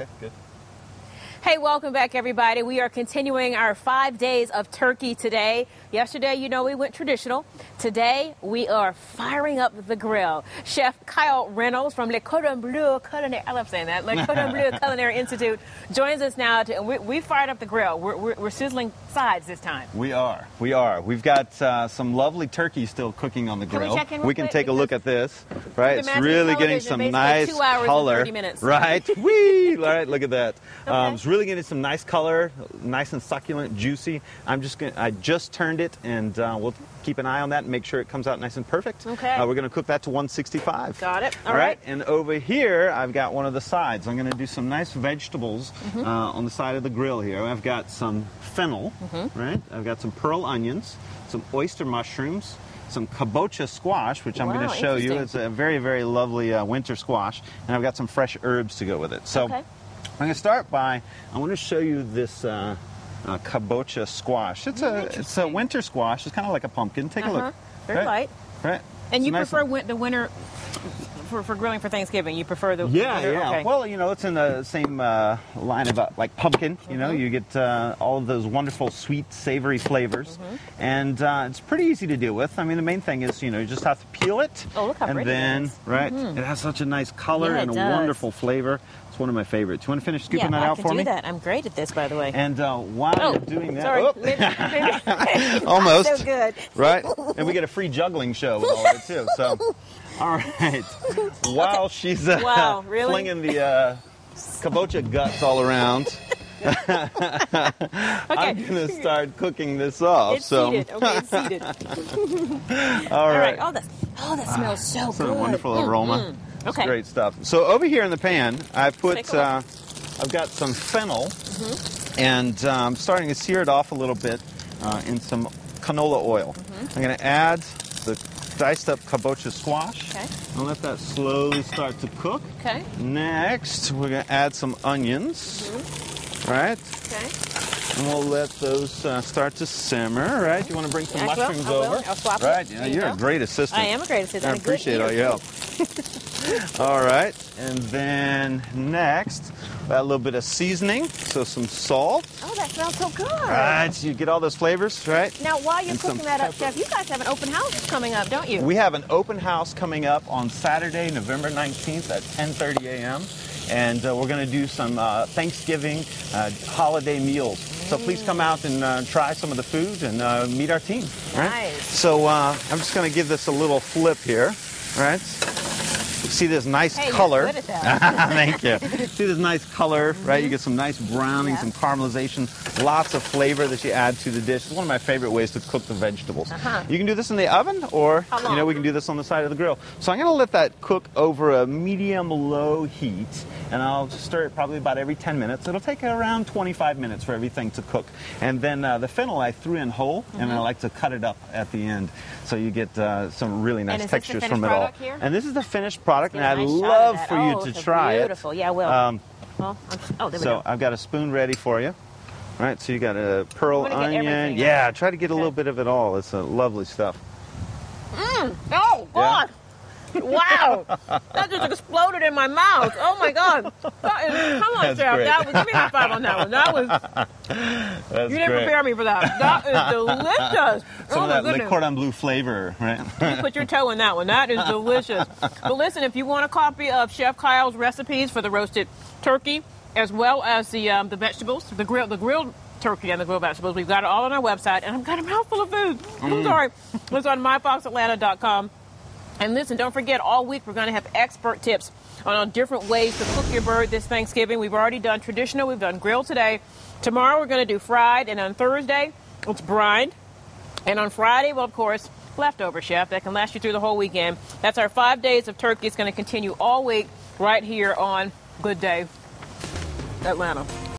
Okay, good. Hey, welcome back, everybody. We are continuing our 5 days of turkey today. Yesterday, you know, we went traditional. Today, we are firing up the grill. Chef Kyle Reynolds from Cordon Bleu Culinary, I love saying that, Cordon Bleu Culinary Institute joins us now. We fired up the grill. We're sizzling sides this time. We are. We've got some lovely turkey still cooking on the grill. Can we check in real We can quick? take a look at this. Right, it's really getting some nice 2 hours color. and 30 minutes. Right, whee! All right, look at that. Okay. It's really getting some nice color, nice and succulent, juicy. I just turned it, and we'll keep an eye on that and make sure it comes out nice and perfect. Okay. We're going to cook that to 165. Got it. All right. And over here, I've got one of the sides. I'm going to do some nice vegetables on the side of the grill here. I've got some fennel, right? I've got some pearl onions, some oyster mushrooms, some kabocha squash, which I'm going to show you. It's a very, very lovely winter squash. And I've got some fresh herbs to go with it. So I'm going to start by, I want to show you this kabocha squash. It's a winter squash. It's kind of like a pumpkin. Take a look. Very light. Right. And you prefer the winter for grilling for Thanksgiving? You prefer the winter? Yeah. Okay. Well, you know, it's in the same line of like pumpkin. You know, you get all of those wonderful sweet, savory flavors, and it's pretty easy to deal with. I mean, the main thing is, you know, you just have to peel it. Oh, look how pretty it is. Right, it has such a nice color and a wonderful flavor. It's one of my favorites. You want to finish scooping that out for me? Yeah, I can do that. I'm great at this, by the way. And while you're doing that, sorry. almost So good. Right, and we get a free juggling show with all of it too. So, all right, while she's flinging the kabocha guts all around. I'm going to start cooking this off. It's seated. Okay, it's seated. All right. Oh, that smells so good. It's a wonderful aroma. Okay. It's great stuff. So over here in the pan, I've got some fennel, and I'm starting to sear it off a little bit in some canola oil. I'm going to add the diced up kabocha squash. Okay. I'll let that slowly start to cook. Okay. Next, we're going to add some onions. Right? Okay. And we'll let those start to simmer, right? You want to bring some mushrooms over? I'll swap right? it. Yeah, you're a great assistant. I am a great assistant. I appreciate all your help. All right. And then next, add a little bit of seasoning, so some salt. Oh, that smells so good. Right, so you get all those flavors, right? Now, while you're cooking that up, Chef, you guys have an open house coming up, don't you? We have an open house coming up on Saturday, November 19th at 10:30 a.m. And we're going to do some Thanksgiving holiday meals. So please come out and try some of the food and meet our team. Right? Nice. So I'm just going to give this a little flip here. Right? See this nice color. You're good at that. Thank you. See this nice color, right? You get some nice browning, some caramelization, lots of flavor that you add to the dish. It's one of my favorite ways to cook the vegetables. You can do this in the oven, or we can do this on the side of the grill. So I'm going to let that cook over a medium-low heat, and I'll stir it probably about every 10 minutes. It'll take around 25 minutes for everything to cook. And then the fennel I threw in whole, and I like to cut it up at the end, so you get some really nice textures from it all. Here? And this is the finished product. And I'd love for you to try it. Beautiful. Yeah, I will. There we go. I've got a spoon ready for you. All right, so you got a pearl onion. Yeah, try to get a little bit of it all. It's lovely stuff. Oh, God. Wow. That just exploded in my mouth. Oh, my God. Come on, Chef. Give me a high five on that one. You didn't prepare me for that. That is delicious. Some of that Cordon Bleu flavor, right? You put your toe in that one. That is delicious. But listen, if you want a copy of Chef Kyle's recipes for the roasted turkey, as well as the vegetables, the grilled turkey and the grilled vegetables, we've got it all on our website. And I've got a mouthful of food. I'm sorry. It's on myfoxatlanta.com. And listen, don't forget, all week we're going to have expert tips on different ways to cook your bird this Thanksgiving. We've already done traditional. We've done grilled today. Tomorrow we're going to do fried. And on Thursday, it's brined. And on Friday, well, of course, leftover, Chef. That can last you through the whole weekend. That's our 5 days of turkey. It's going to continue all week right here on Good Day Atlanta.